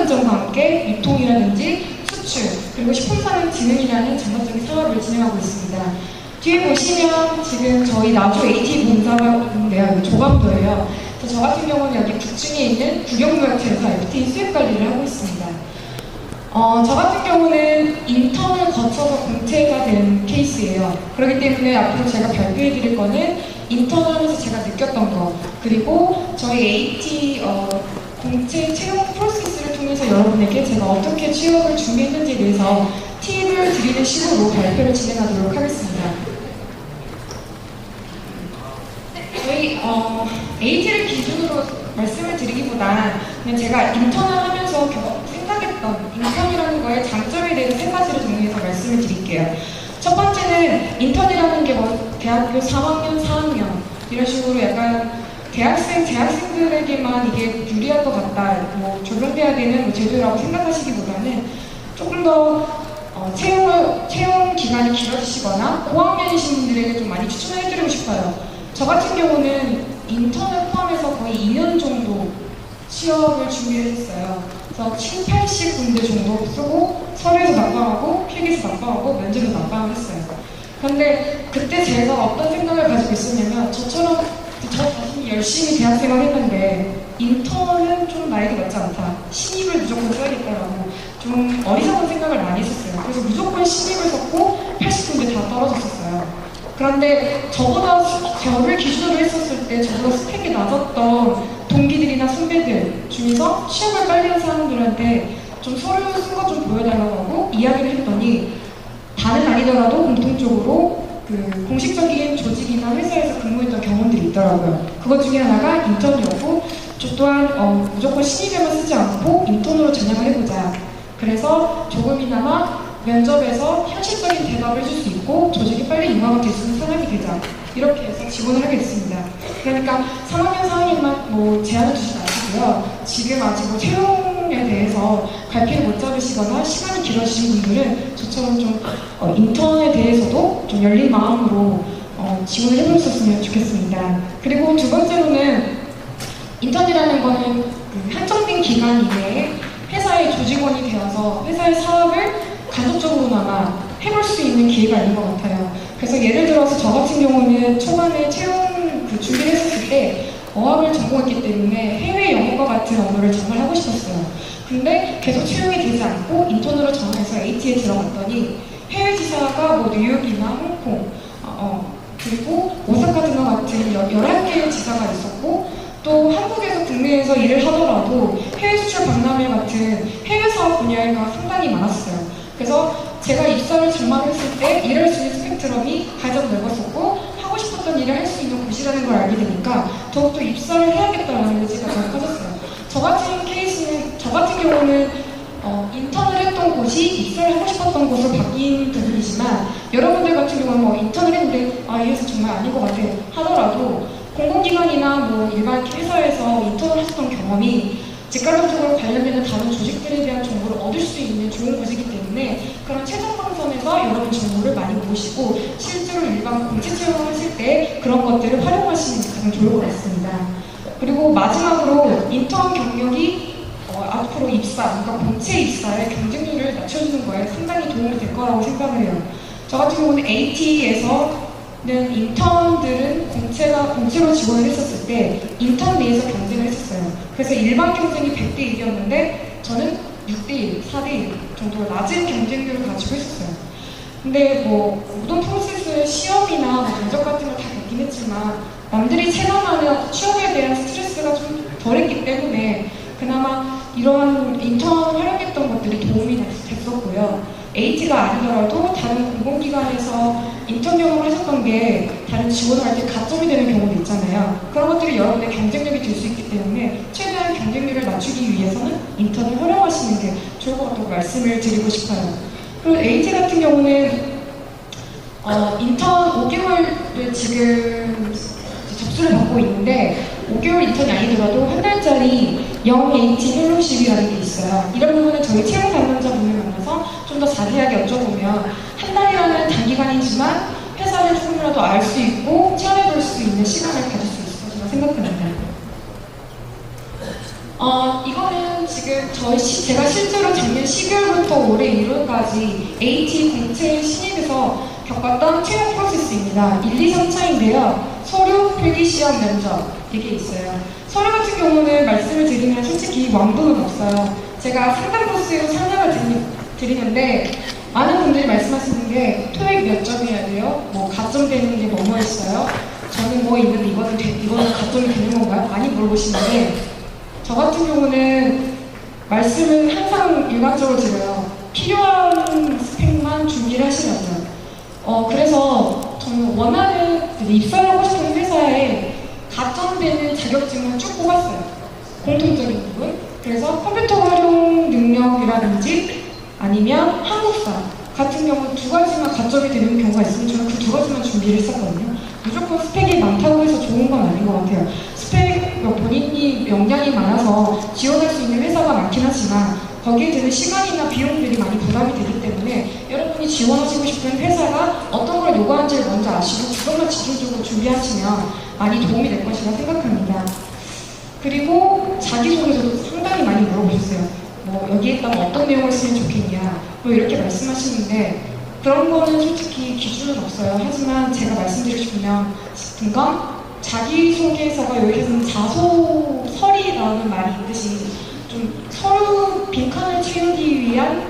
안전과 함께 유통이라든지 수출, 그리고 식품산업 진흥이라는 전반적인 사업을 진행하고 있습니다. 뒤에 보시면 지금 저희 나주 AT 본사가 있는데요. 조감도예요. 저 같은 경우는 여기 북중에 있는 국영무역처에서 FTA 수입 관리를 하고 있습니다. 저 같은 경우는 인턴을 거쳐서 공채가 된 케이스예요. 그렇기 때문에 앞으로 제가 발표해 드릴 거는 인턴을 하면서 제가 느꼈던 거, 그리고 저희 AT 공채 채용 프로세스를 통해서 여러분에게 제가 어떻게 취업을 준비했는지에 대해서 팁을 드리는 식으로 발표를 진행하도록 하겠습니다. 저희 AT를 기준으로 말씀을 드리기보단 그냥 제가 인턴을 하면서 생각했던 인턴이라는 거의 장점에 대해서 세 가지를 정리해서 말씀을 드릴게요. 첫 번째는 인턴이라는 게 뭐 대학교 3학년, 4학년 이런 식으로 약간 재학생들에게만 이게 유리할 것 같다, 뭐 적용돼야 되는 뭐 제도라고 생각하시기보다는 조금 더 채용 기간이 길어지시거나 고학년이신 분들에게 좀 많이 추천을 해드리고 싶어요. 저 같은 경우는 인턴을 포함해서 거의 2년 정도 취업을 준비를 했어요. 그래서 7, 80군데 정도 쓰고 서류에서 낙방하고 필기에서 낙방하고 면접에서 낙방을 했어요. 그런데 그때 제가 어떤 생각을 가지고 있었냐면 저 자신이 열심히 대학생활 했는데 인턴은 좀 나에게 맞지 않다. 신입을 무조건 써야겠다라고 좀 어리석은 생각을 많이 했었어요. 그래서 무조건 신입을 썼고 80군데 다 떨어졌었어요. 그런데 저를 기준으로 했었을 때 저보다 스펙이 낮았던 동기들이나 선배들 중에서 취업을 빨리 한 사람들한테 좀 서류 쓴 거 좀 보여달라고 하고 이야기를 했더니 다는 아니더라도 공통적으로 그 공식적인 조직이나 회사에서 근무했던 경험들이 있더라고요. 그것 중에 하나가 인턴이었고 저 또한 무조건 신입에만 쓰지 않고 인턴으로 전향을 해보자. 그래서 조금이나마 면접에서 현실적인 대답을 해줄 수 있고 조직이 빨리 인강을 될 수 있는 사람이 되자. 이렇게 해서 지원을 하게 됐습니다. 그러니까 3학년, 4학년만 뭐 제한을 두지 마시고요. 지금 아직 뭐 채용에 대해서 갈피를 못 잡으시거나 시간이 길어지신 분들은 저처럼 좀 인턴에 대해서도 좀 열린 마음으로 지원을 해보셨으면 좋겠습니다. 그리고 두 번째로는 인턴이라는 거는 그 한정된 기간 이내에 회사의 조직원이 되어서 회사의 사업을 간접적으로나마 해볼 수 있는 기회가 있는 것 같아요. 그래서 예를 들어서 저 같은 경우는 초반에 채용 준비를 했었을 때 어학을 전공했기 때문에 해외 영어과 같은 언어를 정말 하고 싶었어요. 근데 계속 채용이 되지 않고 인턴으로 전화해서 AT에 들어갔더니 해외 지사가 뭐 뉴욕이나 홍콩, 그리고 오사카 등과 같은 11개의 지사가 있었고 또 한국에서 국내에서 일을 하더라도 해외 수출 박람회 같은 해외 사업 분야가 상당히 많았어요. 그래서 제가 입사를 정말 했을 때 일할 수 있는 스펙트럼이 가장 넓었었고 하고 싶었던 일을 할 수 있는 곳이라는 걸 알게 되니까 더욱더 입사를 해야겠다는 의지가 더 커졌어요. 저 같은 경우는 인턴을 했던 곳이 입사를 하고 싶었던 곳으로 바뀐 부분이지만 여러분들 같은 경우는 뭐 인턴을 했는데 이 회사 정말 아닌 것 같아 하더라도 공공기관이나 뭐 일반 회사에서 인턴을 하셨던 경험이 직간접적으로 관련되는 다른 조직들에 대한 정보를 얻을 수 있는 좋은 곳이기 때문에 그런 최종 방선에서 여러분 정보를 많이 모으시고 실제로 일반 공채 채용을 하실 때 그런 것들을 활용하시는 게 가장 좋을 것 같습니다. 그리고 마지막으로 인턴 경력이 앞으로 그러니까 공채 입사의 경쟁률을 낮춰주는 거에 상당히 도움이 될 거라고 생각을 해요. 저 같은 경우는 AT에서 인턴들은 공채로 지원을 했었을 때 인턴 내에서 경쟁을 했었어요. 그래서 일반 경쟁이 100대 1이었는데 저는 6대 1, 4대 1 정도로 낮은 경쟁률을 가지고 있었어요. 근데 뭐 모든 프로세스 시험이나 면접 같은 걸 다 겪긴 했지만 남들이 체감하는 취업에 대한 스트레스가 좀 덜했기 때문에 그나마 이런 인턴 활용했던 것들이 도움이 됐었고요. AT가 아니더라도 다른 공공기관에서 인턴 경험을 하셨던 게 다른 지원을 할 때 가점이 되는 경우도 있잖아요. 그런 것들이 여러분의 경쟁력이 될 수 있기 때문에 최대한 경쟁률을 낮추기 위해서는 인턴을 활용하시는 게 좋을 것 같다고 말씀을 드리고 싶어요. 그리고 AT 같은 경우는 인턴 5개월을 지금 접수를 받고 있는데 5개월 인턴이 아니더라도 한 달짜리 영 AT 펠로십이라는 게 있어요. 이런 부분은 저희 채용 담당자분을 만나서 좀 더 자세하게 여쭤보면 한 달이라는 단기간이지만 회사를 조금이라도 알 수 있고 체험해볼 수 있는 시간을 가질 수 있을 것이라고 생각합니다. 이거는 지금 지금 제가 실제로 작년 12월부터 올해 1월까지 AT 공채 신입에서 겪었던 채용 프로세스입니다. 1, 2, 3차인데요. 서류, 필기시험, 면접 이게 있어요. 서류 같은 경우는 말씀을 드리면 솔직히 왕도는 없어요. 제가 상담 부스로 설명을 드리는데 많은 분들이 말씀하시는 게 토익 몇 점이어야 돼요? 뭐 가점되는 게 뭐뭐 있어요? 저는 뭐 있는데 이거는 가점이 되는 건가요? 많이 물어보시는데 저 같은 경우는 말씀을 항상 일관적으로 드려요. 필요한 스펙만 준비를 하시라고요. 그래서 저는 원하는 입사하고 싶은 회사에 가점되는 자격증을 쭉 뽑았어요. 공통적인 부분. 그래서 컴퓨터 활용 능력이라든지 아니면 한국사 같은 경우 두 가지만 가점이 되는 경우가 있으면 저는 그 두 가지만 준비를 했었거든요. 무조건 스펙이 많다고 해서 좋은 건 아닌 것 같아요. 스펙, 본인이 역량이 많아서 지원할 수 있는 회사가 많긴 하지만 거기에 드는 시간이나 비용들이 많이 부담이 되기 때문에 여러분이 지원하시고 싶은 회사가 어떤 걸 요구하는지를 먼저 아시고 그것만 집중적으로 준비하시면 많이 도움이 될 것이라 생각합니다. 그리고 자기소개서도 상당히 많이 물어보셨어요. 뭐 여기에 있다면 어떤 내용을 쓰면 좋겠냐 뭐 이렇게 말씀하시는데 그런 거는 솔직히 기준은 없어요. 하지만 제가 말씀드리고 싶은 건 자기소개서가 여기서는 자소설이라는 말이 있듯이 좀 서류 빈칸을 채우기 위한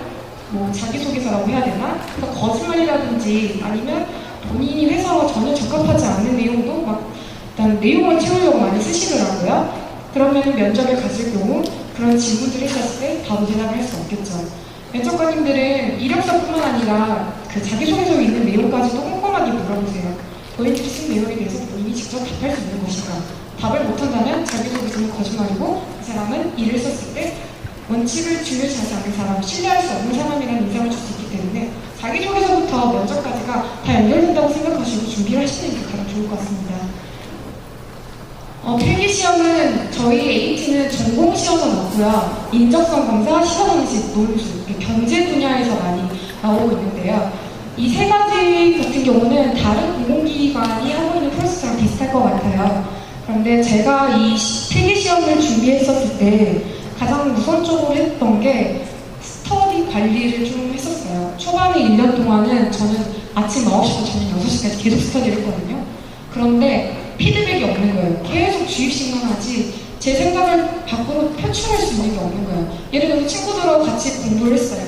뭐 자기소개서라고 해야 되나? 그러니까 거짓말이라든지 아니면 본인이 회사와 전혀 적합하지 않는 내용도 막 일단 내용을 채우려고 많이 쓰시더라고요. 그러면 면접에 갔을 경우 그런 질문들을 했을 때 바로 대답을 할 수 없겠죠. 면접관님들은 이력서뿐만 아니라 그 자기소개서에 있는 내용까지도 꼼꼼하게 물어보세요. 너희들이 쓴 내용에 대해서 본인이 직접 답할 수 있는 것인가? 답을 못한다면 자기소개서는 거짓말이고 이 사람은 일을 썼을 때 원칙을 중요시하지 않는 사람, 신뢰할 수 없는 사람이라는 인상을 줄 수 있기 때문에 자기소개서부터 면접까지가 다 연결된다고 생각하시고 준비를 하시는 게 가장 좋을 것 같습니다. 필기시험은 저희 AT는 전공시험은 없고요. 인적성 검사, 시사방식, 논술, 경제 분야에서 많이 나오고 있는데요. 이 세 가지 같은 경우는 다른 공공기관이 하고 있는 프로세스랑 비슷할 것 같아요. 그런데 제가 이 필기시험을 준비했었을 때 가장 우선적으로 했던 게 스터디 관리를 좀 했었어요. 초반에 1년 동안은 저는 아침 9시부터 저녁 6시까지 계속 스터디를 했거든요. 그런데 피드백이 없는 거예요. 계속 주입식만 하지 제 생각을 밖으로 표출할 수 있는 게 없는 거예요. 예를 들어서 친구들하고 같이 공부를 했어요.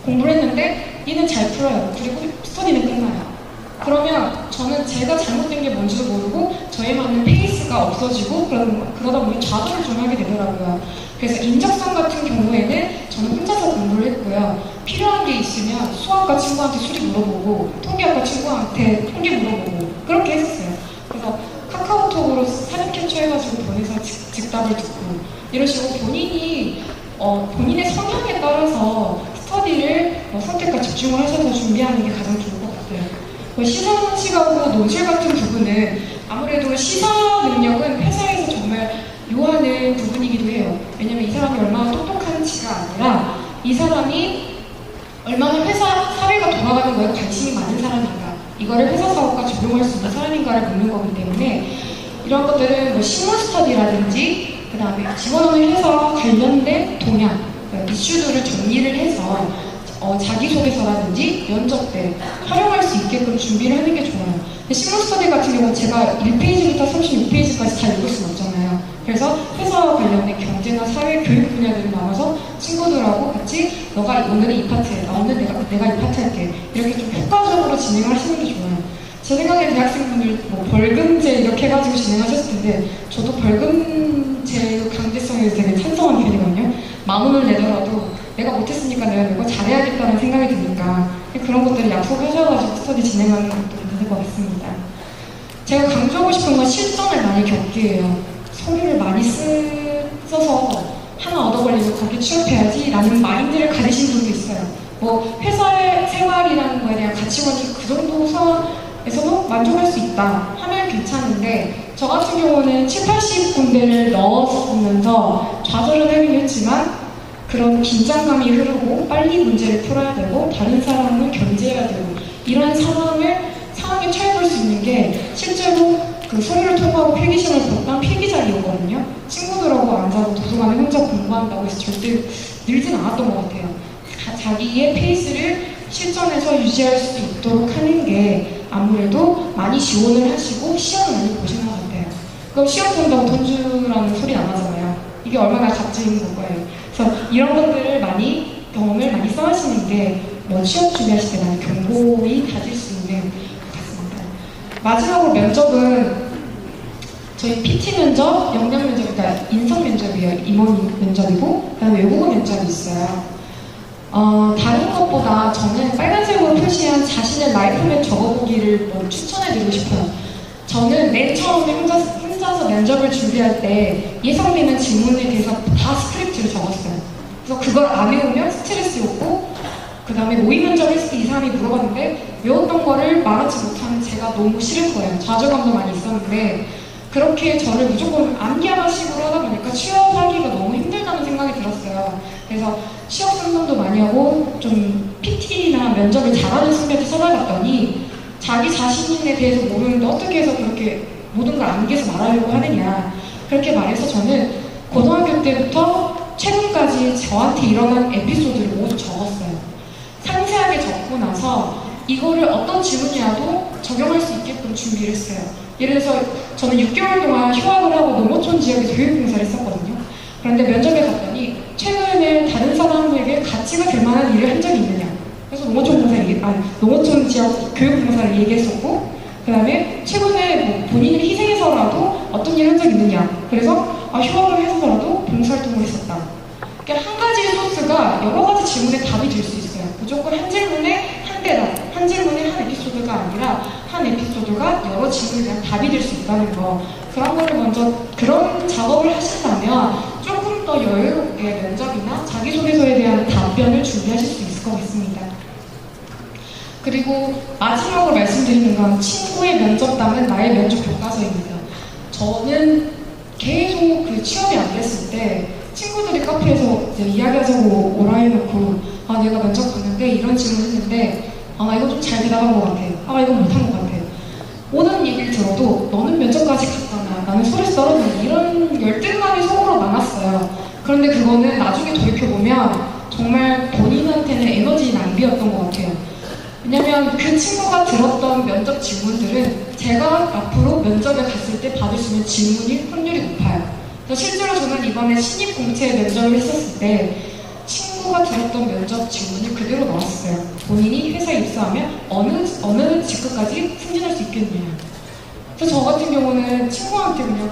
공부를 했는데 얘는 잘 풀어요. 그리고 스터디는 끝나요. 그러면 저는 제가 잘못된 게 뭔지도 모르고 저에 맞는 페이스가 없어지고 그러다 보니 좌절을 좀 하게 되더라고요. 그래서 인적성 같은 경우에는 저는 혼자서 공부를 했고요. 필요한 게 있으면 수학과 친구한테 수리 물어보고 통계학과 친구한테 통계 물어보고 그렇게 했었어요. 그래서 카카오톡으로 사진 캡처해가지고 보내서 즉답을 듣고 이런 식으로 본인의 성향에 따라서 스터디를 선택과 집중을 하셔서 준비하는 게 가장 좋을 것 같아요. 시사원칙하고 논술 같은 부분은 아무래도 시사 능력은 회사에서 정말 요하는 부분이기도 해요. 왜냐면 이 사람이 얼마나 똑똑한지가 아니라 이 사람이 얼마나 회사 사회가 돌아가는 거에 관심이 많은 사람인가 이거를 회사 사업과 적용할 수 있는 사람인가를 묻는 거기 때문에 이런 것들은 뭐 신문 스터디라든지 그 다음에 지원하는 회사와 관련된 동향 이슈들을 정리를 해서 자기소개서라든지 면접 때 활용할 수 있게끔 준비를 하는 게 좋아요. 근데 신문 스터디 같은 경우는 제가 1페이지부터 36페이지까지 다 읽을 수는 없잖아요. 그래서 회사와 관련된 경제나 사회, 교육 분야들을 나눠서 친구들하고 같이 너가 오늘은 이 파트에, 오늘 내가 이 파트 할게 이렇게 좀 효과적으로 진행을 하시는 게 좋아요. 제 생각에 대학생분들 뭐 벌금제 이렇게 해가지고 진행하셨을 텐데 저도 벌금제 강제성에 되게 찬성하는 편이거든요. 10,000원을 내더라도 내가 못했으니까 내가 이거 잘해야겠다는 생각이 드니까 그런 것들을 약속하셔가지고 스터디 진행하는 것도 있는 것 같습니다. 제가 강조하고 싶은 건 실전을 많이 겪기예요. 서류를 많이 써서 하나 얻어걸리고 거기에 취업해야지 라는 마인드를 가지신 분도 있어요. 뭐 회사 생활이라는 거에 대한 가치관이 그 정도 선에서도 만족할 수 있다 하면 괜찮은데 저 같은 경우는 7, 80군데를 넣었으면서 좌절은 하긴 했지만 그런 긴장감이 흐르고 빨리 문제를 풀어야 되고 다른 사람을 견제해야 되고 이런 상황에 처해 볼 수 있는 게 실제로 그 서류를 통과하고 필기시험을 봤던 필기자리였거든요. 친구들하고 앉아서 도서관에 혼자 공부한다고 해서 절대 늘진 않았던 것 같아요. 자기의 페이스를 실전에서 유지할 수 있도록 하는 게 아무래도 많이 지원을 하시고 시험을 많이 보시는 것 같아요. 그럼 시험 본다고 돈 주라는 소리 안 하잖아요. 이게 얼마나 값진 거예요. 그래서 이런 것들을 많이 경험을 많이 써하시는 게 뭐 취업 준비하실 때 많이 견고히 다질 수 있는 것 같습니다. 마지막으로 면접은 저희 PT 면접, 역량 면접, 그러니까 인성 면접이에요. 임원 면접이고 그다음에 외국어 면접이 있어요. 다른 것보다 저는 빨간색으로 표시한 자신의 라이프맵 적어보기를 뭐 추천해드리고 싶어요. 저는 맨 처음에 혼자서 면접을 준비할 때 예상되는 질문에 대해서 다 스크립트를 적었어요. 그래서 그걸 안 외우면 스트레스였고, 그 다음에 모의 면접을 했을 때 이 사람이 물어봤는데 외웠던 거를 말하지 못하는 제가 너무 싫은 거예요. 좌절감도 많이 있었는데 그렇게 저를 무조건 암기하나식으로 하다 보니까 취업하기가 너무 힘들다는 생각이 들었어요. 그래서 취업 상담도 많이 하고 좀 PT나 면접을 잘하는 선배한테 찾아갔더니 자기 자신에 대해서 모르는데 어떻게 해서 그렇게 모든 걸 암기해서 말하려고 하느냐, 그렇게 말해서 저는 고등학교 때부터 최근까지 저한테 일어난 에피소드를 모두 적었어요. 상세하게 적고 나서 이거를 어떤 질문이라도 적용할 수 있게끔 준비를 했어요. 예를 들어서 저는 6개월 동안 휴학을 하고 농어촌 지역에서 교육봉사를 했었거든요. 그런데 면접에 갔더니 최근에 다른 사람에게 가치가 될 만한 일을 한 적이 있느냐, 그래서 농어촌 지역 교육봉사를 얘기했었고, 그 다음에 최근에 뭐 본인을 희생해서라도 어떤 일을 한 적이 있느냐, 그래서 휴학을 해서라도 봉사활동을 했었다. 그러니까 한 가지 소스가 여러 가지 질문에 답이 될 수 있어요. 무조건 한 질문에 한 대답, 한 질문에 한 에피소드가 아니라 한 에피소드가 여러 질문에 대한 답이 될 수 있다는 거, 그런 거를 먼저, 그런 작업을 하신다면 조금 더 여유롭게 면접이나 자기소개서에 대한 답변을 준비하실 수 있을 것 같습니다. 그리고 마지막으로 말씀드리는 건 친구의 면접담은 나의 면접 교과서입니다. 저는 계속 그 취업이 안 됐을 때 친구들이 카페에서 이제 이야기하자고 오라 해놓고 내가 면접 갔는데 이런 질문 했는데 나 이거 좀 잘 대답한 것 같아, 이거 못한 것 같아, 모든 얘기를 들어도 너는 면접까지 갔잖아, 나는 서울에서 떨어졌네, 이런 열등감이 속으로 많았어요. 그런데 그거는 나중에 돌이켜보면 정말 본인한테는 에너지 낭비였던 것 같아요. 왜냐면 그 친구가 들었던 면접 질문들은 제가 앞으로 면접에 갔을 때 받을 수 있는 질문일 확률이 높아요. 그래서 실제로 저는 이번에 신입 공채 면접을 했었을 때 친구가 들었던 면접 질문이 그대로 나왔어요. 본인이 회사에 입사하면 어느 직급까지 승진할 수 있겠냐. 그래서 저 같은 경우는 친구한테 그냥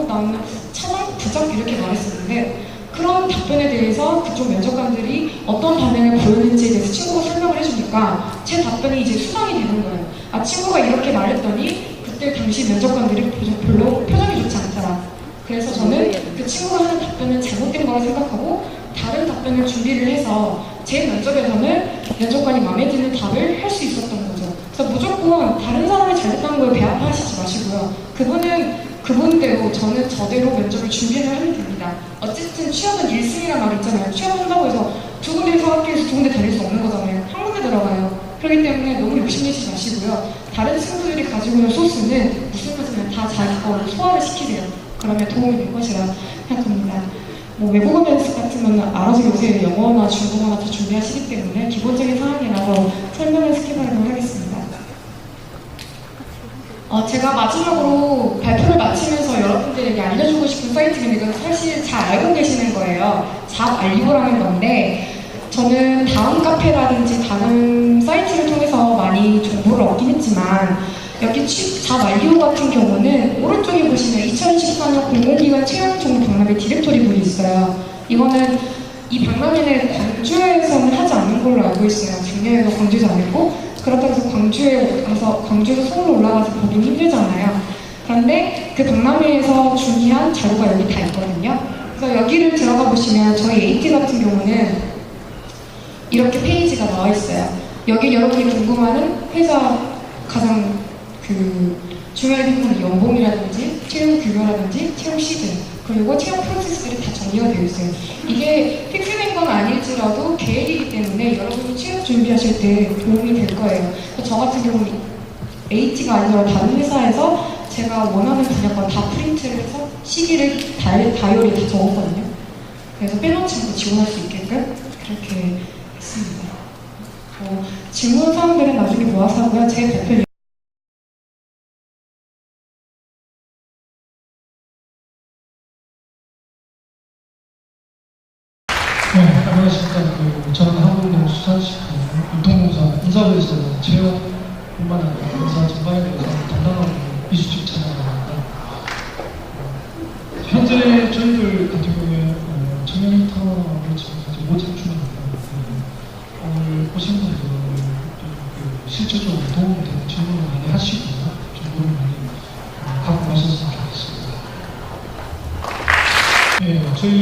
나는 차장, 부장 이렇게 말했었는데, 그런 답변에 대해서 그쪽 면접관들이 어떤 반응을 보였는지에 대해서 친구가 설명을 해주니까 제 답변이 이제 수상이 되는 거예요. 친구가 이렇게 말했더니 그때 당시 면접관들이 별로 표정이 좋지 않더라. 그래서 저는 그 친구가 하는 답변은 잘못된 거라 생각하고 다른 답변을 준비를 해서 제 면접에서는 면접관이 마음에 드는 답을 할 수 있었던 거죠. 그래서 무조건 다른 사람이 잘했다는 걸 배합하시지 마시고요. 그분은 그분대로, 저는 저대로 면접을 준비를 하면 됩니다. 어쨌든 취업은 1승이라는 말이 있잖아요. 취업한다고 해서 두 군데에서 학교에서 두 군데 다닐 수 없는 거잖아요. 한 군데 들어가요. 그렇기 때문에 너무 욕심내지 마시고요. 다른 친구들이 가지고 있는 소스는 무슨 것이면 다 자기 거로 소화를 시키세요. 그러면 도움이 될 것이라 생각합니다. 외국어 면접 같으면 알아서 요새 영어나 중국어나 다 준비하시기 때문에 기본적인 상황이라서 설명을 스킵하도록 하겠습니다. 제가 마지막으로 발표를 마치면서 여러분들에게 알려주고 싶은 사이트는 이건 사실 잘 알고 계시는 거예요. 잡알리고라는 건데, 저는 다음 카페라든지 다른 사이트를 통해서 많이 정보를 얻긴 했지만, 여기 잡알리고 같은 경우는 오른쪽에 보시면 2014년 공공기관 채용정보 박람회 디렉토리 분이 있어요. 이거는 이 박람회는 광주에서는 하지 않는 걸로 알고 있어요. 작년에도 광주에서 안 했고, 그렇다고 해서 광주에서 서울로 올라가서 보긴 힘들잖아요. 그런데 그 박람회에서 준비한 자료가 여기 다 있거든요. 그래서 여기를 들어가 보시면 저희 AT 같은 경우는 이렇게 페이지가 나와 있어요. 여기 여러분이 궁금한 회사 가장 중요하게 생각하는 연봉이라든지 채용 규모라든지 채용 시즌, 그리고 채용 프로세스들이 다 정리가 되어 있어요. 이게 픽스된 건 아닐지라도 계획이기 때문에 여러분이 취업 준비하실 때 도움이 될 거예요. 저 같은 경우는 AT가 아니라 다른 회사에서 제가 원하는 분야만 다 프린트를 해서 시기를 다이어리에 다 적었거든요. 그래서 빼놓지 않고 지원할 수 있게 되게끔 그렇게 했습니다. 질문 사항들은 나중에 모아서 하고요. 제 발표 네, 안녕하십니까. 저는 한국농수산식품 유통공사 인사부에서 채용뿐만 아니라 인사 전반에 대해서 담당하고 이수직 차장입니다. 현재 저희들 같은 경우에 청년 인턴을 지금까지 모집 중입니다. 오늘 오신 분들 실질적으로 도움이 되는 질문을 많이 하시고 정보를 많이 갖고 가셨으면 좋겠습니다. 네, 저희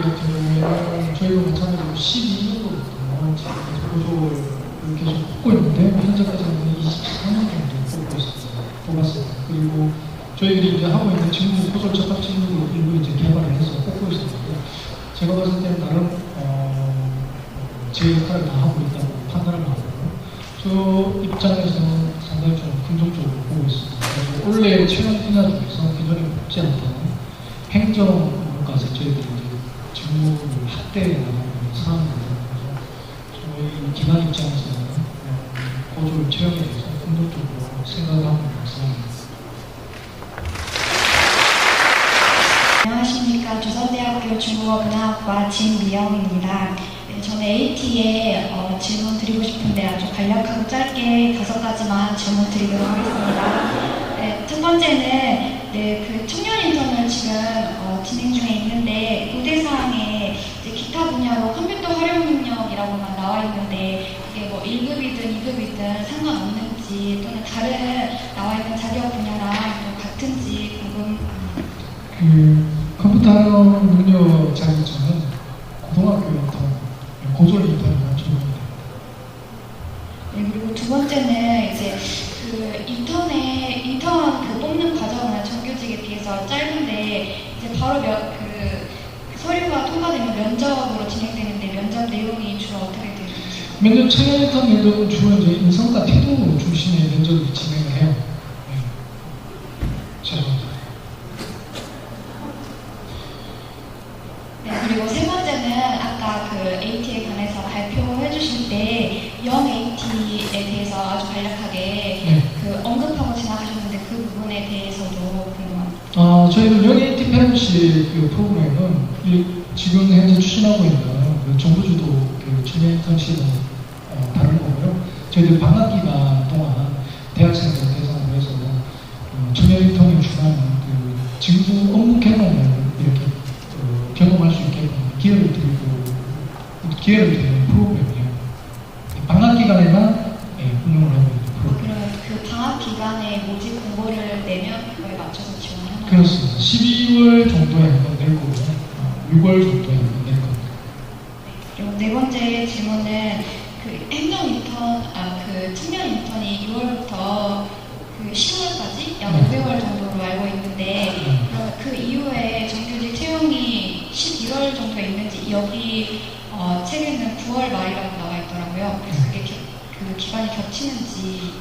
같은 경우에는 저희도 마찬가지로 12년도부터 지금까지 보조를 계속 뽑고 있는데 현재까지는 24년 정도 뽑았습니다. 그리고 저희들이 이제 하고 있는 직무 포졸 적합 직무도 일부 이제 개발을 해서 뽑고 있었는데 제가 봤을 때는 나름 제 역할을 다 하고 있다고 판단을 하고 저 입장에서는 상당히 좀 긍정적으로 보고 있습니다. 그래서 원래 채용 분야 중에서 기존에 뽑지 않던 행정까지 저희들이 이제 직무를 확대해 나가는 사항입니다. 그래서 저희 기관 입장에서는 보조 채용에 대해서 긍정적으로 생각하고 있는 상황입니다. 안녕하십니까. 조선대학교 중국어문화학과 진미영입니다. 네, 저는 AT에 질문 드리고 싶은데 아주 간략하고 짧게 5가지만 질문 드리도록 하겠습니다. 네, 첫 번째는 그 청년 인턴을 지금 진행 중에 있는데 고대사항에 이제 기타 분야로 컴퓨터 활용 능력이라고만 나와 있는데 이게 뭐 1급이든 2급이든 상관없는지 또는 다른 나와 있는 자격 분야랑 또 같은지 궁금합니다. 컴퓨터 활용 능력 자격증은 고등학교 인턴, 고졸 인턴이라는 제도입니다. 네, 그리고 두 번째는 이제 그 인턴 그 뽑는 과정은 정규직에 비해서 짧은데 이제 바로 서류가 통과되면 면접으로 진행되는데 면접 내용이 주로 어떻게 되는지. 면접 청년 인턴 면접은 주로 이제 인성과 태도 중심의 면접을 진행을 해요. 죄송합니다. 네, 그리고 세 번째는 아까 그 AT에 관해서 발표해 주실 때 영 AT에 대해서 아주 간략하게 그 언급하고 지나가셨는데 그 부분에 대해서도 궁금합니다. 저희는 영 AT 펠로십 그 프로그램은 지금 현재 추진하고 있는 그 정부주도 그 청년 인턴십을 다른 거고요. 저희들 방학 기간 동안 대학생들 대상으로 해서 청년 인턴이 주관하는 그 직무 업무 경험을 이렇게 경험할 수 있게끔 기회를 드리는 프로그램이에요. 방학 기간에만 운영을 하고 있는 프로그램. 그럼 그 방학 기간에 모집 공고를 내면 그거에 맞춰서 지원하나요? 그렇습니다. 12월 정도에 한번 낼 거고요. 6월 정도에 한번 낼 겁니다. 그리고 네 번째 질문은 그 행정 인턴, 그 청년 인턴이 6월부터 그 10월까지 약 5개월 정도로 알고 있는데 그럼 그 이후에 정규직 채용이 11월 정도에 있는지 여기 책에는 9월 말이라고 나와 있더라고요. 그래서 그게 그 기간이 겹치는지.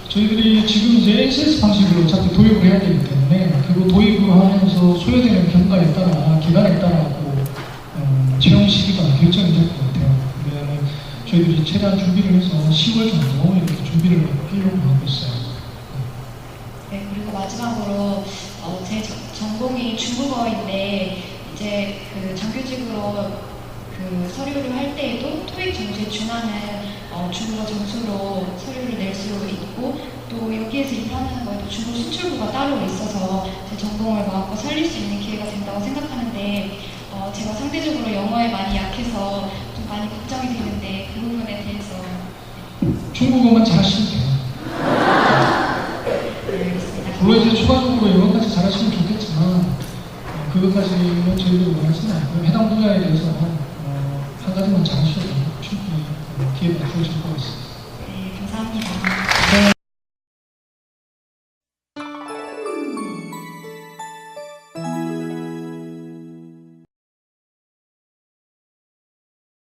저희들이 지금 이제 SS 방식으로 어차피 도입을 해야 되기 때문에 그리고 도입을 하면서 소요되는 경과에 따라 기간에 따라 채용 시기가 결정이 될 것 같아요. 그러면 저희들이 최대한 준비를 해서 10월 정도 이렇게 준비를 하려고 하고 있어요. 네, 그리고 마지막으로 제 전공이 중국어인데 이제 그 정규직으로 그 서류를 할 때에도 토익 점수에 준하는 중국어 점수로 서류를 낼 수 있고 또 여기에서 일하는 거에도 중국 수출부가 따로 있어서 제 전공을 마음껏 살릴 수 있는 기회가 된다고 생각하는데 제가 상대적으로 영어에 많이 약해서 좀 많이 걱정이 되는데 그 부분에 대해서. 중국어만 잘하시면 돼요. 물론 이제 추가적으로 영어까지 잘하시면 좋겠지만 그것까지는 저희도 원하지는 않고요. 해당 분야에 대해서 한 가지만 잘하셔도 충분히 기회가 주어질 것 같습니다. 네, 감사합니다.